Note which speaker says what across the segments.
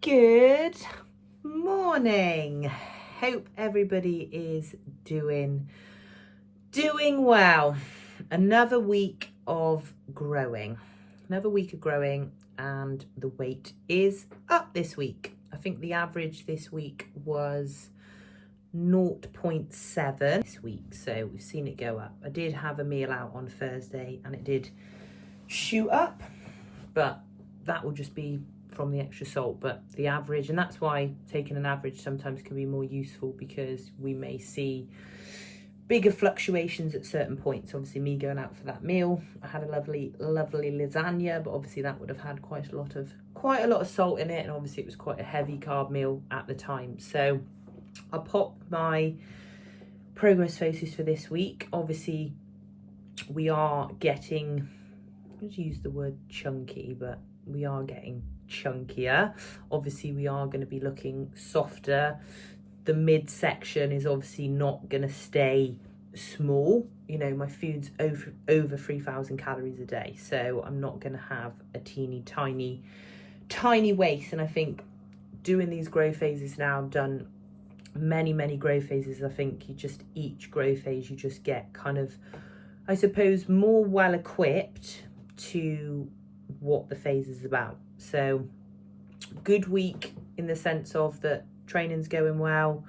Speaker 1: Good morning. Hope everybody is doing well. Another week of growing. And the weight is up this week. I think the average this week was 0.7 this week, so we've seen it go up. I did have a meal out on Thursday and it did shoot up, but that will just be from the extra salt. But the average, and that's why taking an average sometimes can be more useful, because we may see bigger fluctuations at certain points. Obviously me going out for that meal, I had a lovely lasagna, but obviously that would have had quite a lot of salt in it, and obviously it was quite a heavy carb meal at the time. So I popped my progress photos for this week. Obviously we are getting, let's use the word chunky, but we are getting chunkier. Obviously we are going to be looking softer. The midsection is obviously not going to stay small. You know, my food's over 3,000 calories a day, so I'm not going to have a teeny tiny waist. And I think doing these growth phases now, I've done many growth phases. I think each growth phase you just get kind of, I suppose, more well equipped to what the phase is about. So good week in the sense of that training's going well,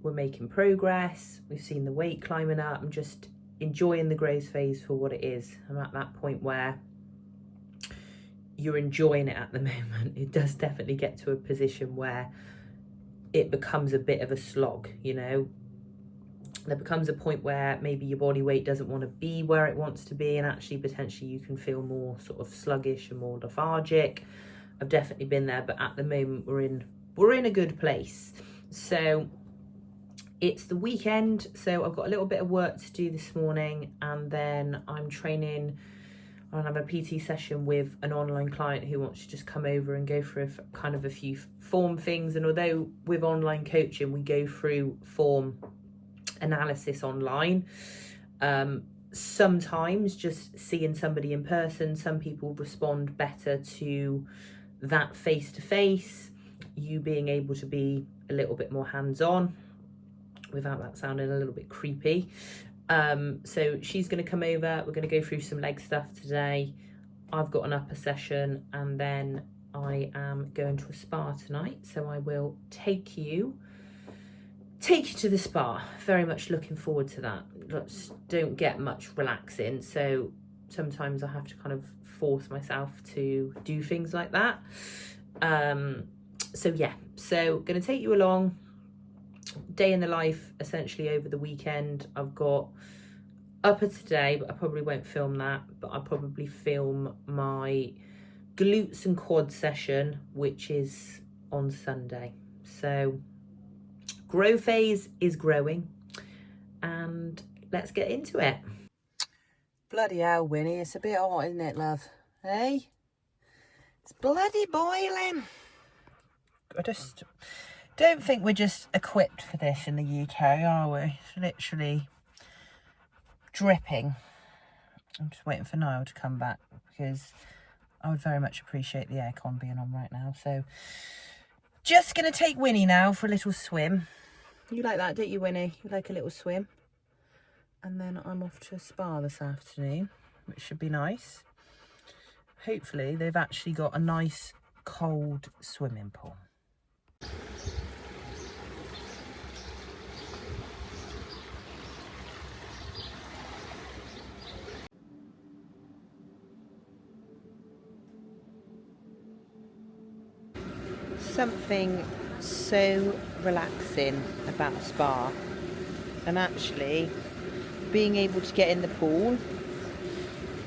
Speaker 1: we're making progress, we've seen the weight climbing up. I'm just enjoying the growth phase for what it is. I'm at that point where you're enjoying it at the moment. It does definitely get to a position where it becomes a bit of a slog, you know. There becomes a point where maybe your body weight doesn't want to be where it wants to be, and actually potentially you can feel more sort of sluggish and more lethargic. I've definitely been there, but at the moment we're in a good place. So it's the weekend, so I've got a little bit of work to do this morning, and then I'm training. I'll have a PT session with an online client who wants to just come over and go through a few form things. And although with online coaching we go through form analysis online, sometimes just seeing somebody in person, some people respond better to that face-to-face, you being able to be a little bit more hands-on without that sounding a little bit creepy. So she's going to come over, we're going to go through some leg stuff today. I've got an upper session, and then I am going to a spa tonight, so I will take you to the spa. Very much looking forward to that. Don't get much relaxing, so sometimes I have to kind of force myself to do things like that. So yeah, so going to take you along, day in the life essentially over the weekend. I've got upper today, but I probably won't film that, but I'll probably film my glutes and quad session, which is on Sunday. So grow phase is growing, and let's get into it. Bloody hell, Winnie, it's a bit hot, isn't it, love? Hey? It's bloody boiling. I just don't think we're just equipped for this in the UK, are we? It's literally dripping. I'm just waiting for Niall to come back, because I would very much appreciate the aircon being on right now. So just going to take Winnie now for a little swim. You like that, don't you, Winnie? You like a little swim? And then I'm off to a spa this afternoon, which should be nice. Hopefully they've actually got a nice cold swimming pool. Something so relaxing about a spa, and actually being able to get in the pool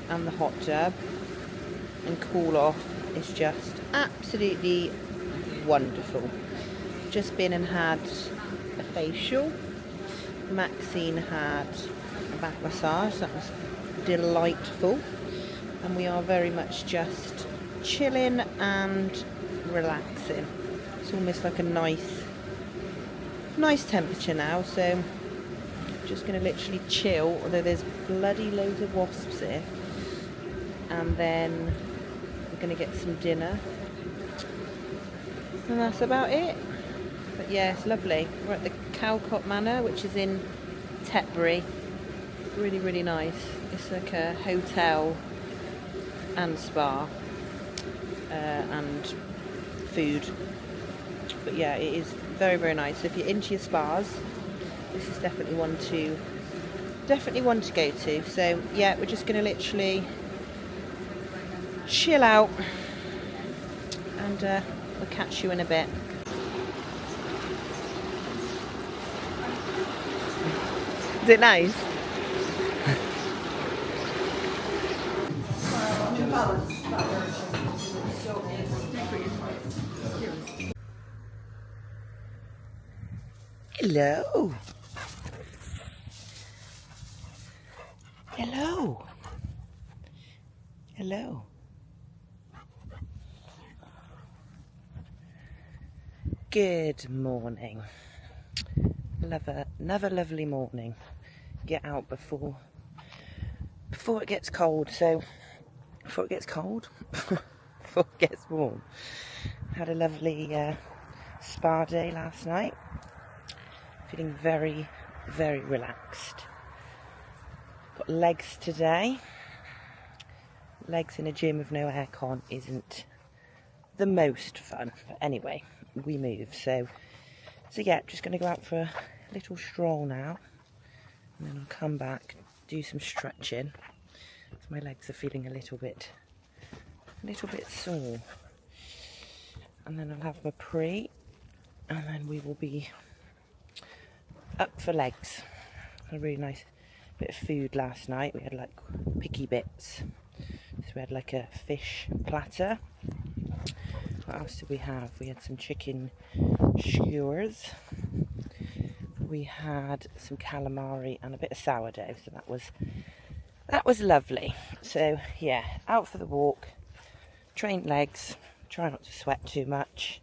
Speaker 1: and the hot tub and cool off is just absolutely wonderful. Just been and had a facial. Maxine had a back massage, that was delightful, and we are very much just chilling and relaxing. It's almost like a nice temperature now, so just going to literally chill, although there's bloody loads of wasps here. And then we're going to get some dinner And that's about it. But yeah, it's lovely. We're at the Calcott Manor, which is in Tetbury. Really, really nice. It's like a hotel and spa and food. But yeah, it is very, very nice. So if you're into your spas, this is definitely one to go to. So yeah, we're just going to literally chill out, and we'll catch you in a bit. Is it nice? Hello. Hello. Hello. Good morning. Another lovely morning. Get out before it gets cold. So before it gets cold, before it gets warm. Had a lovely spa day last night. Feeling very, very relaxed. Got legs today. Legs in a gym with no aircon isn't the most fun. But anyway, we move. So yeah, just going to go out for a little stroll now. And then I'll come back, do some stretching. So my legs are feeling a little bit sore. And then I'll have my pre. And then we will be up for legs. A really nice bit of food last night. We had like picky bits. So we had like a fish platter. What else did we have? We had some chicken skewers. We had some calamari and a bit of sourdough. So that was lovely. So yeah, out for the walk. Trained legs. Try not to sweat too much.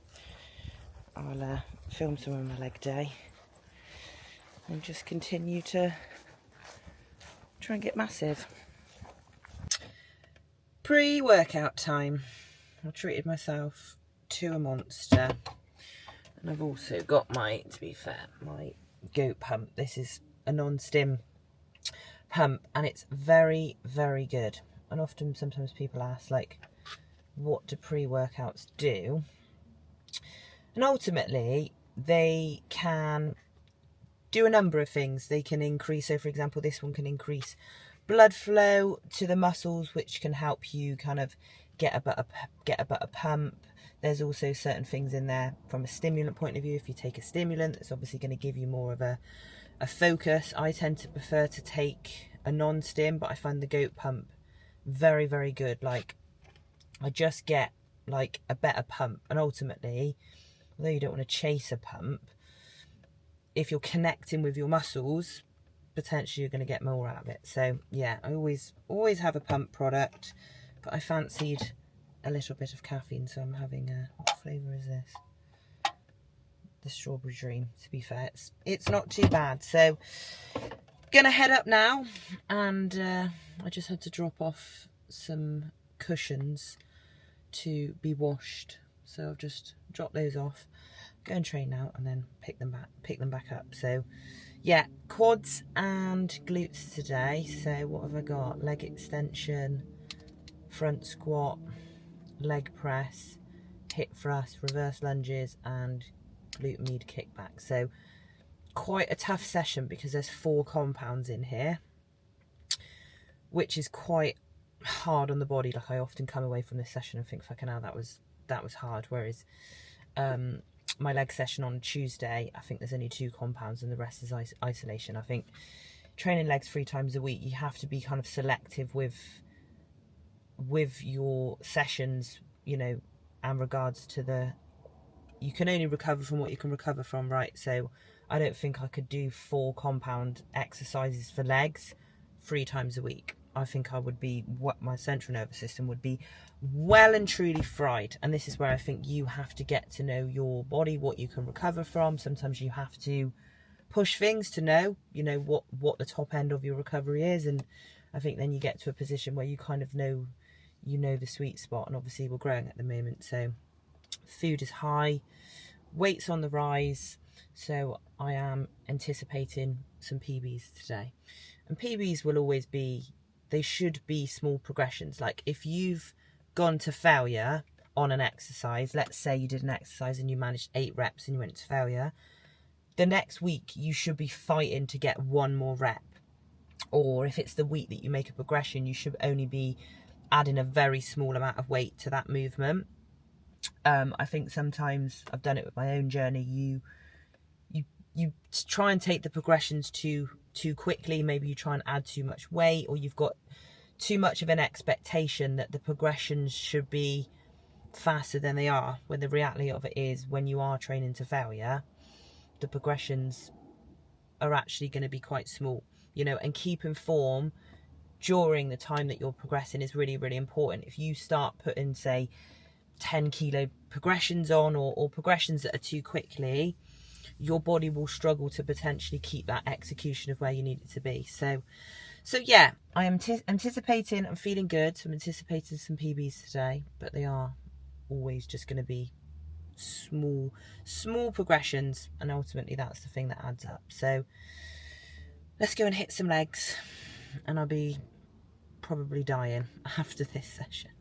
Speaker 1: I'll film some of my leg day. And just continue to try and get massive. Pre-workout time. I treated myself to a monster. And I've also got my goat pump. This is a non-stim pump and it's very, very good. And sometimes people ask, like, what do pre-workouts do? And ultimately, they can do a number of things. They can increase, so for example, this one can increase blood flow to the muscles, which can help you kind of get a better pump. There's also certain things in there from a stimulant point of view. If you take a stimulant, it's obviously going to give you more of a focus. I tend to prefer to take a non-stim, but I find the goat pump very, very good. Like, I just get like a better pump, and ultimately, although you don't want to chase a pump, if you're connecting with your muscles, potentially you're going to get more out of it. So yeah, I always have a pump product, but I fancied a little bit of caffeine, so I'm having what flavour is this? The Strawberry Dream. To be fair, it's not too bad. So gonna head up now, and I just had to drop off some cushions to be washed, so I've just dropped those off, go and train now, and then pick them back up. So yeah, quads and glutes today. So what have I got? Leg extension, front squat, leg press, hip thrust, reverse lunges, and glute med kickback. So quite a tough session because there's 4 compounds in here, which is quite hard on the body. Like, I often come away from this session and think, fucking hell, that was hard. Whereas my leg session on Tuesday, I think there's only 2 compounds and the rest is isolation. I think training legs 3 times a week, you have to be kind of selective with your sessions, you know, and regards to you can only recover from what you can recover from, right? So I don't think I could do 4 compound exercises for legs 3 times a week. I think I would be, my central nervous system would be well and truly fried. And this is where I think you have to get to know your body, what you can recover from. Sometimes you have to push things to know, you know, what the top end of your recovery is. And I think then you get to a position where you kind of know, you know, the sweet spot. And obviously we're growing at the moment, so Food is high, weight's on the rise, so I am anticipating some PBs today. And PBs will always be, they should be small progressions. Like if you've gone to failure on an exercise, let's say you did an exercise and you managed 8 reps and you went to failure, the next week you should be fighting to get 1 more rep. Or if it's the week that you make a progression, you should only be adding a very small amount of weight to that movement. I think sometimes I've done it with my own journey. You try and take the progressions too quickly. Maybe you try and add too much weight, or you've got too much of an expectation that the progressions should be faster than they are, when the reality of it is, when you are training to failure, the progressions are actually going to be quite small, you know. And keeping form during the time that you're progressing is really, really important. If you start putting, say, 10 kilo progressions on, or progressions that are too quickly, your body will struggle to potentially keep that execution of where you need it to be. So yeah, I am anticipating, I'm feeling good. So I'm anticipating some PBs today, but they are always just going to be small progressions, and ultimately that's the thing that adds up. So let's go and hit some legs, and I'll be probably dying after this session.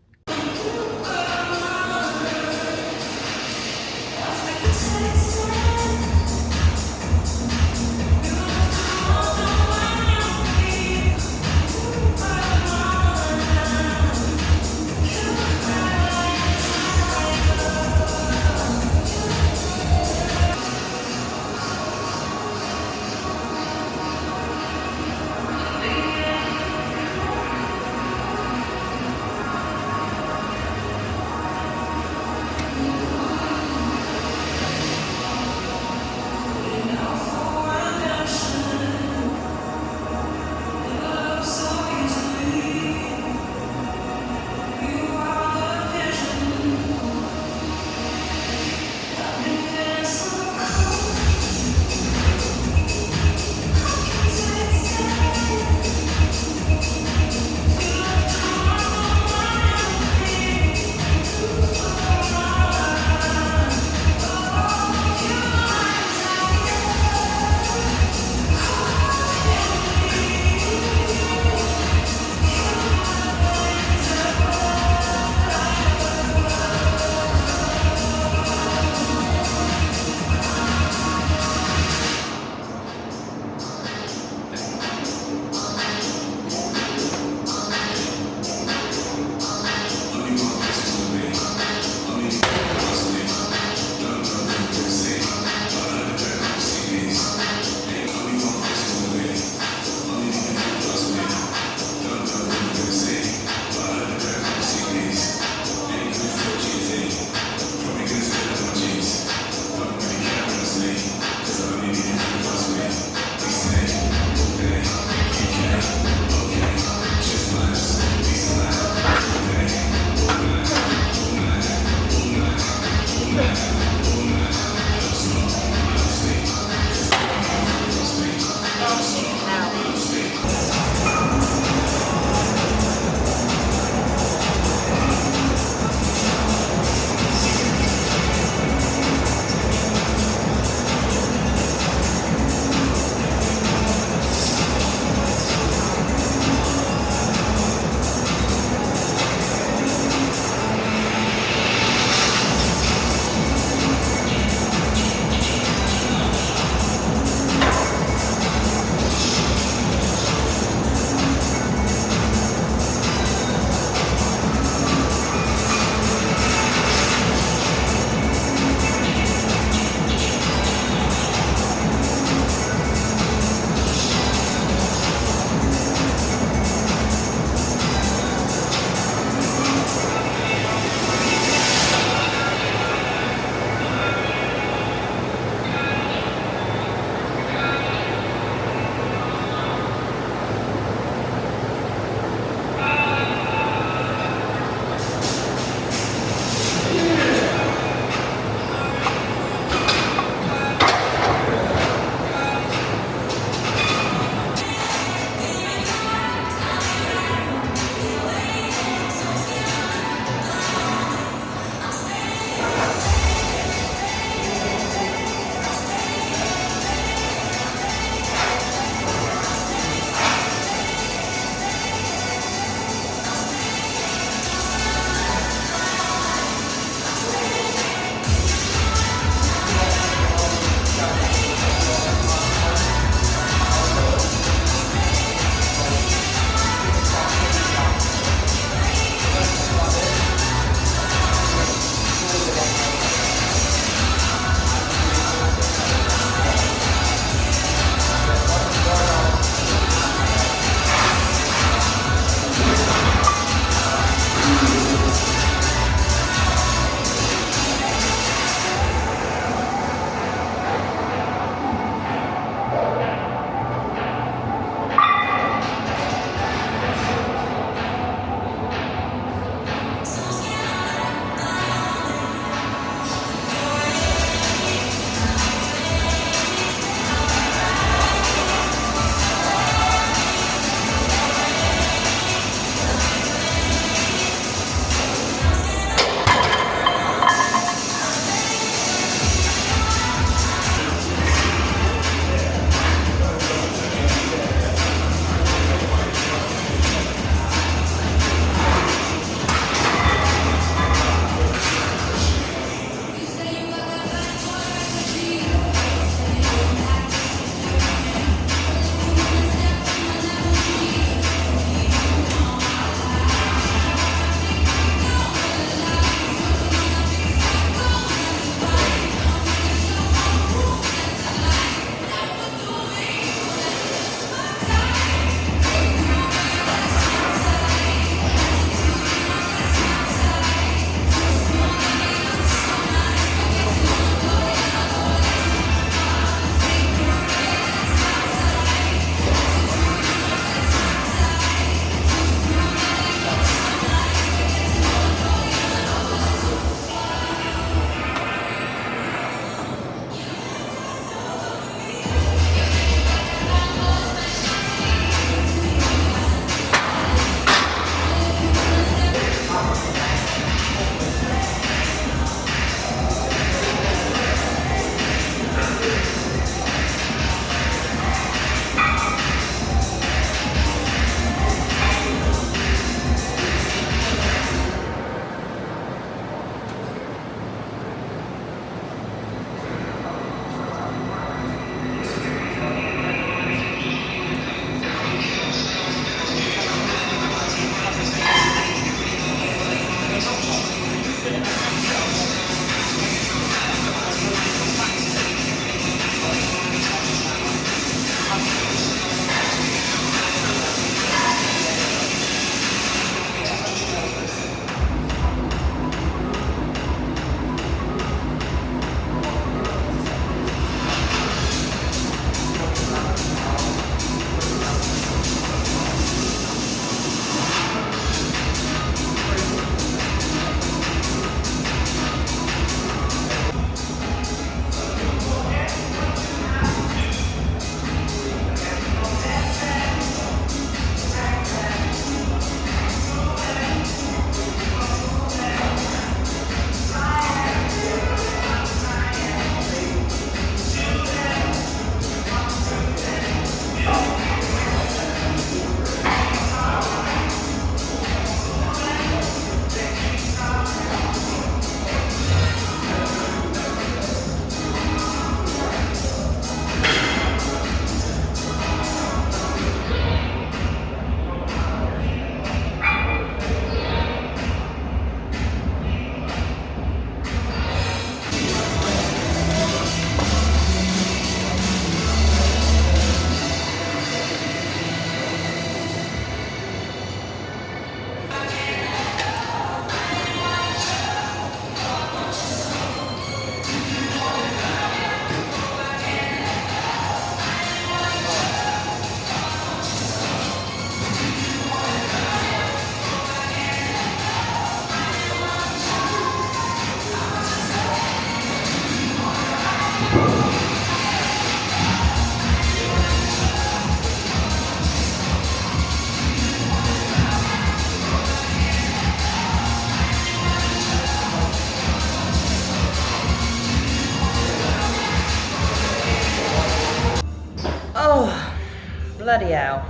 Speaker 1: bloody hell.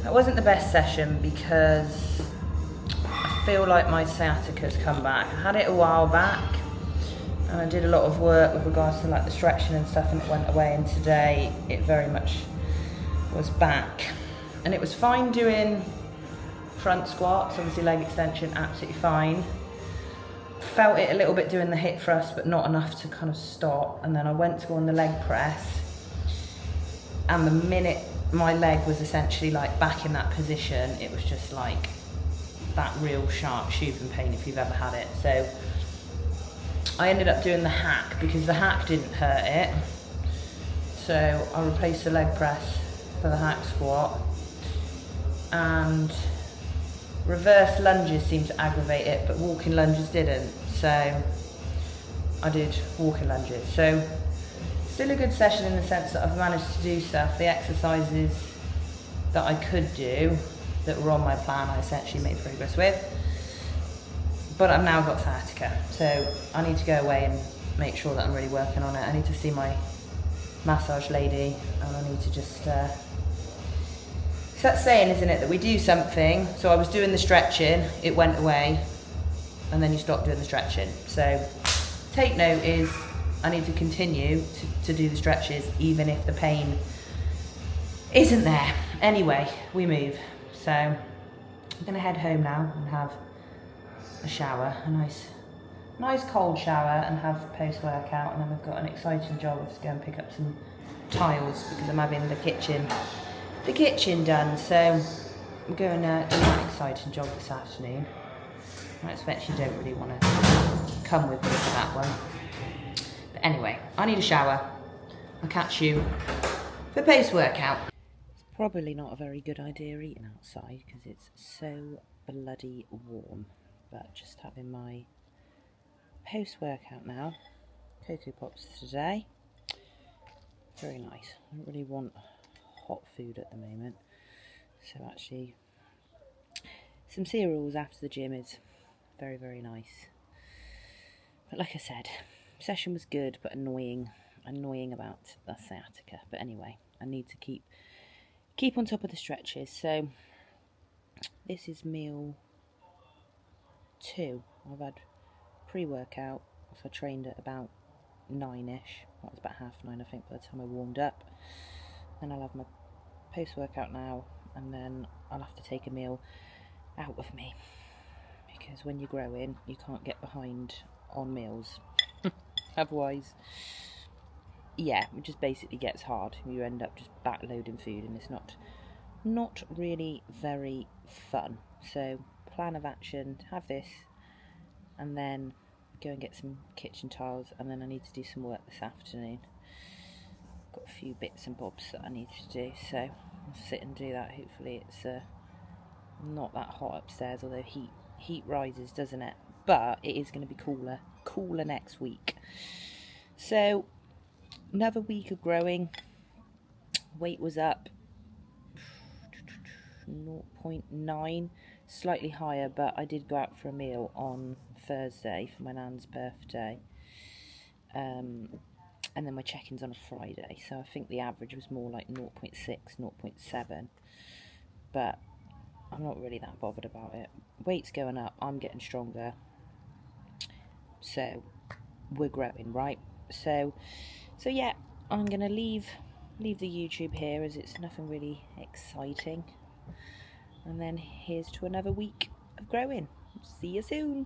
Speaker 1: That wasn't the best session because I feel like my sciatica's come back. I had it a while back and I did a lot of work with regards to like the stretching and stuff, and it went away, and today it very much was back. And it was fine doing front squats, obviously leg extension, absolutely fine. Felt it a little bit doing the hip thrust, but not enough to kind of stop. And then I went to go on the leg press, and the minute my leg was essentially like back in that position, it was just like that real sharp shooting pain if you've ever had it. So I ended up doing the hack because the hack didn't hurt it. So I replaced the leg press for the hack squat, and reverse lunges seemed to aggravate it, but walking lunges didn't. So I did walking lunges. So still a good session in the sense that I've managed to do stuff. The exercises that I could do that were on my plan, I essentially made progress with. But I've now got sciatica, so I need to go away and make sure that I'm really working on it. I need to see my massage lady, and I need to just it's that saying, isn't it, that we do something. So I was doing the stretching, it went away, and then you stop doing the stretching. So take note is I need to continue to do the stretches even if the pain isn't there. Anyway, we move. So I'm gonna head home now and have a shower, a nice cold shower, and have post-workout, and then we've got an exciting job to go and pick up some tiles because I'm having the kitchen done. So I'm going to do an exciting job this afternoon. I expect you don't really want to come with me for that one. But anyway, I need a shower. I'll catch you for post-workout. It's probably not a very good idea eating outside because it's so bloody warm. But just having my post-workout now. Cocoa Pops today. Very nice. I don't really want hot food at the moment. So actually, some cereals after the gym is very, very nice. But like I said, session was good, but annoying about the sciatica. But anyway, I need to keep on top of the stretches. So this is meal 2. I've had pre-workout, so I trained at about 9ish. Well, it was about 9:30, I think, by the time I warmed up. Then I'll have my post-workout now, and then I'll have to take a meal out with me, because when you're growing, you can't get behind on meals. Otherwise, yeah, it just basically gets hard. You end up just backloading food, and it's not really very fun. So plan of action, have this, and then go and get some kitchen tiles, and then I need to do some work this afternoon. Got a few bits and bobs that I need to do, so I'll sit and do that. Hopefully it's not that hot upstairs, although heat rises, doesn't it? But it is going to be cooler next week. So another week of growing. Weight was up 0.9, slightly higher, but I did go out for a meal on Thursday for my nan's birthday, and then my check-in's on a Friday, so I think the average was more like 0.6, 0.7, but I'm not really that bothered about it. Weight's going up, I'm getting stronger, so we're growing, right? So yeah, I'm gonna leave the YouTube here as it's nothing really exciting, and then here's to another week of growing. See you soon.